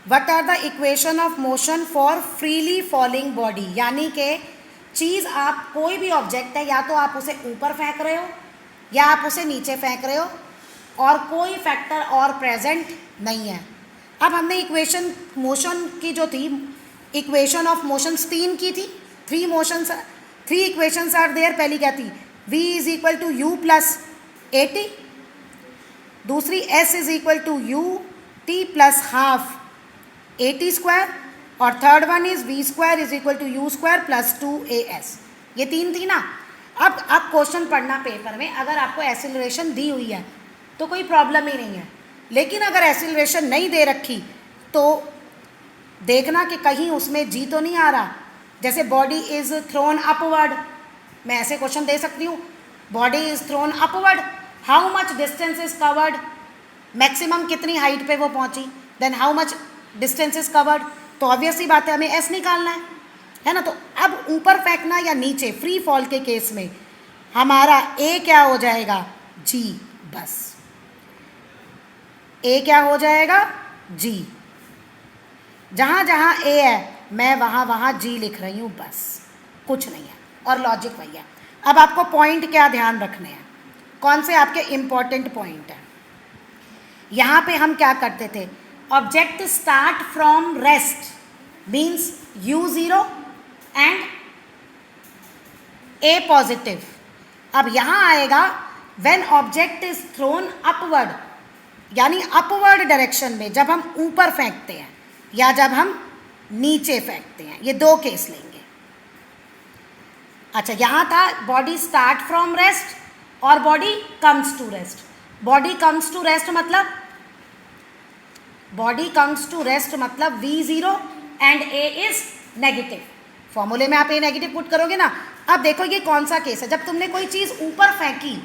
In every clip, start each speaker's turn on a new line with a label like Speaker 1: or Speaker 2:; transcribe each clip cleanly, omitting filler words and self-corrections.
Speaker 1: What are the equation of motion for freely falling body, यानी कि चीज़, आप कोई भी ऑब्जेक्ट है, या तो आप उसे ऊपर फेंक रहे हो या आप उसे नीचे फेंक रहे हो और कोई फैक्टर और प्रेजेंट नहीं है। अब हमने इक्वेशन मोशन की जो थी, इक्वेशन ऑफ मोशंस 3 की थी, 3 इक्वेशंस आर देयर। पहली क्या थी, v is equal to u plus a t, दूसरी s is equal to u t plus half a t square, और third one is v square is equal to u square plus 2as। ये 3 थी ना। अब आप question पढ़ना paper में, अगर आपको एक्सीलरेशन दी हुई है तो कोई प्रॉब्लम ही नहीं है, लेकिन अगर एक्सीलरेशन नहीं दे रखी तो देखना कि कहीं उसमें जी तो नहीं आ रहा। जैसे बॉडी इज थ्रोन अपवर्ड, मैं ऐसे क्वेश्चन दे सकती हूँ, body is thrown upward, how much distance is covered, maximum कितनी हाइट पे वो पहुंची, then how much distance is covered. तो ऑब्वियसली बात है, हमें एस निकालना है ना। तो अब ऊपर फेंकना या नीचे, फ्री फॉल के केस में हमारा ए क्या हो जाएगा, जी, बस ए क्या हो जाएगा, जी। जहाँ जहाँ ए है मैं वहाँ वहाँ जी लिख रही हूँ, बस कुछ नहीं है, और लॉजिक वही है। अब आपको पॉइंट क्या ध्यान रखने हैं, कौन से आपके इम्पॉर्टेंट पॉइंट हैं। यहाँ पे हम क्या करते थे, object start from rest means u0 and a positive. अब यहाँ आएगा when object is thrown upward, यानी अपवर्ड डायरेक्शन में, जब हम ऊपर फेंकते हैं या जब हम नीचे फेंकते हैं, ये 2 केस लेंगे। अच्छा, यहाँ था बॉडी स्टार्ट फ्रॉम रेस्ट और body comes to rest. Body comes to rest मतलब, बॉडी कम्स टू रेस्ट मतलब v0 and a is negative. फॉर्मूले में आप a नेगेटिव पुट करोगे ना। अब देखो ये कौन सा केस है, जब तुमने कोई चीज़ ऊपर फेंकी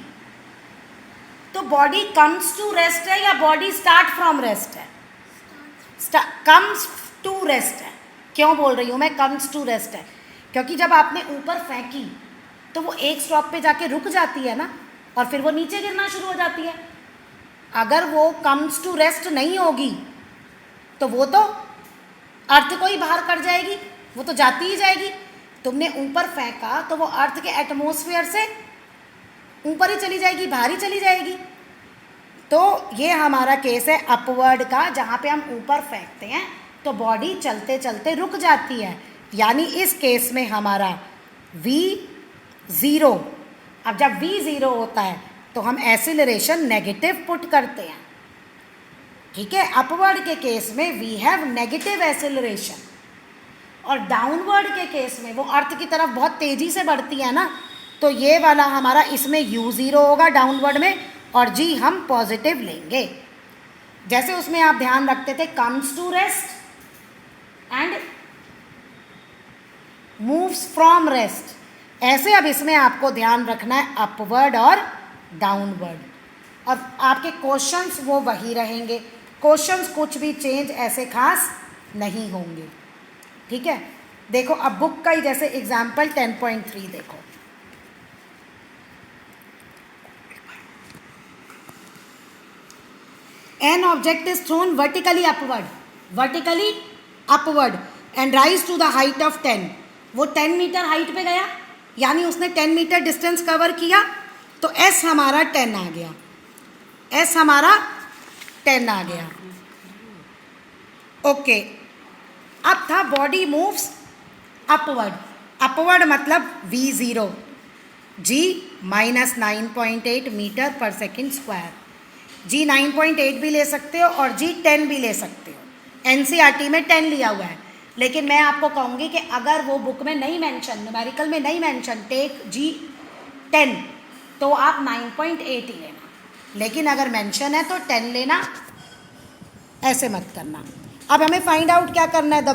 Speaker 1: तो बॉडी कम्स टू रेस्ट है या बॉडी स्टार्ट फ्रॉम रेस्ट है, कम्स टू रेस्ट है। क्यों बोल रही हूँ मैं कम्स टू रेस्ट है, क्योंकि जब आपने ऊपर फेंकी तो वो एक स्टॉप पे जाके रुक जाती है ना, और फिर वो नीचे गिरना शुरू हो जाती है। अगर वो कम्स टू रेस्ट नहीं होगी तो वो तो अर्थ को ही बाहर कर जाएगी, वो तो जाती ही जाएगी। तुमने ऊपर फेंका तो वो अर्थ के एटमॉस्फेयर से ऊपर ही चली जाएगी, बाहर ही चली जाएगी। तो ये हमारा केस है अपवर्ड का, जहाँ पे हम ऊपर फेंकते हैं तो बॉडी चलते चलते रुक जाती है, यानी इस केस में हमारा v0। अब जब v0 होता है तो हम एक्सीलरेशन नेगेटिव पुट करते हैं, ठीक है। अपवर्ड के केस में वी हैव नेगेटिव एक्सीलरेशन, और डाउनवर्ड के केस में वो अर्थ की तरफ बहुत तेज़ी से बढ़ती है ना, तो ये वाला हमारा इसमें u0 होगा डाउनवर्ड में, और जी हम पॉजिटिव लेंगे। जैसे उसमें आप ध्यान रखते थे comes to rest and moves from rest, ऐसे अब इसमें आपको ध्यान रखना है अपवर्ड और डाउनवर्ड, और आपके क्वेश्चंस वो वही रहेंगे। क्वेश्चंस कुछ भी चेंज ऐसे खास नहीं होंगे, ठीक है। देखो अब बुक का ही जैसे एग्जाम्पल 10.3 देखो, an object is thrown vertically upward and rise to the height of 10। वो 10 मीटर हाइट पे गया, यानी उसने 10 मीटर डिस्टेंस कवर किया, तो s हमारा 10 आ गया, s हमारा 10 आ गया, ओके। अब था बॉडी मूव्स अपवर्ड मतलब v0, g माइनस 9.8 मीटर पर सेकेंड स्क्वायर। जी 9.8 भी ले सकते हो और जी 10 भी ले सकते हो, एनसीईआरटी में 10 लिया हुआ है, लेकिन मैं आपको कहूँगी कि अगर वो बुक में नहीं मेंशन, न्यूमेरिकल में नहीं मेंशन टेक जी 10, तो आप 9.8 ही लेना, लेकिन अगर मेंशन है तो 10 लेना, ऐसे मत करना। अब हमें फाइंड आउट क्या करना है, the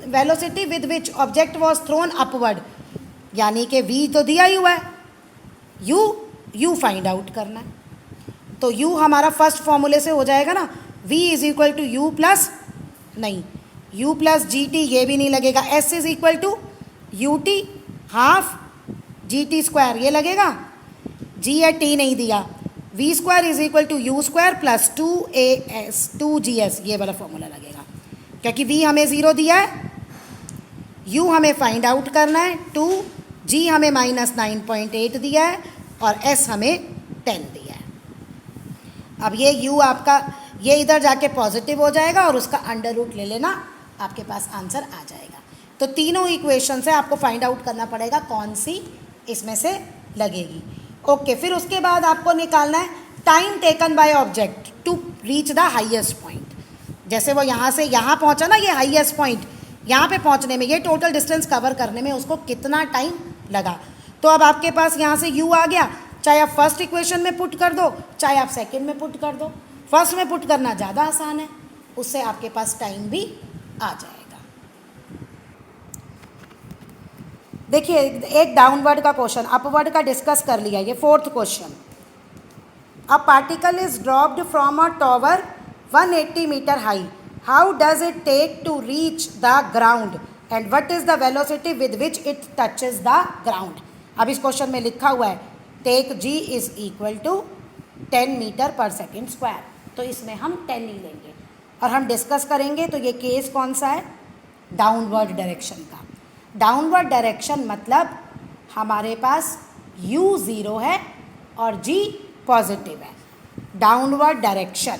Speaker 1: velocity with which object was throne upward, यानी कि v तो दिया ही हुआ है, u फाइंड आउट करना है। तो u हमारा फर्स्ट फॉर्मूले से हो जाएगा ना, v is equal to u plus, नहीं u प्लस जी टी, ये भी नहीं लगेगा, s is equal to u t half g t square, ये लगेगा, g या t नहीं दिया, v square is equal to u square plus 2as 2gs, ये वाला फॉर्मूला लगेगा। क्योंकि v हमें 0 दिया है, u हमें फाइंड आउट करना है 2, g हमें -9.8 दिया है और s हमें 10 दिया है। अब ये u आपका ये इधर जाके पॉजिटिव हो जाएगा और उसका अंडर रूट ले लेना, आपके पास आंसर आ जाएगा। तो तीनों इक्वेशन से आपको फाइंड आउट करना पड़ेगा कौन सी इसमें से लगेगी। ओके, फिर उसके बाद आपको निकालना है time taken by object to reach the highest point. जैसे वो यहाँ से यहाँ पहुँचा ना, ये हाईएस्ट पॉइंट, यहाँ पे पहुँचने में, ये टोटल डिस्टेंस कवर करने में उसको कितना टाइम लगा। तो अब आपके पास यहाँ से u आ गया, चाहे आप फर्स्ट इक्वेशन में पुट कर दो, चाहे आप सेकंड में पुट कर दो। फर्स्ट में पुट करना ज़्यादा आसान है, उससे आपके पास टाइम भी आ जाएगा। देखिए, एक डाउनवर्ड का क्वेश्चन, अपवर्ड का डिस्कस कर लिया, ये fourth question. A particle is dropped from a tower 180 metre high, how does it take to reach the ground and what is the velocity with which it touches the ground. अब इस question में लिखा हुआ है take g is equal to 10 metre पर second square, तो इसमें हम 10 ही लेंगे और हम डिस्कस करेंगे। तो ये केस कौन सा है, डाउनवर्ड डायरेक्शन का। डाउनवर्ड डायरेक्शन मतलब हमारे पास u 0 है और g पॉजिटिव है। Downward direction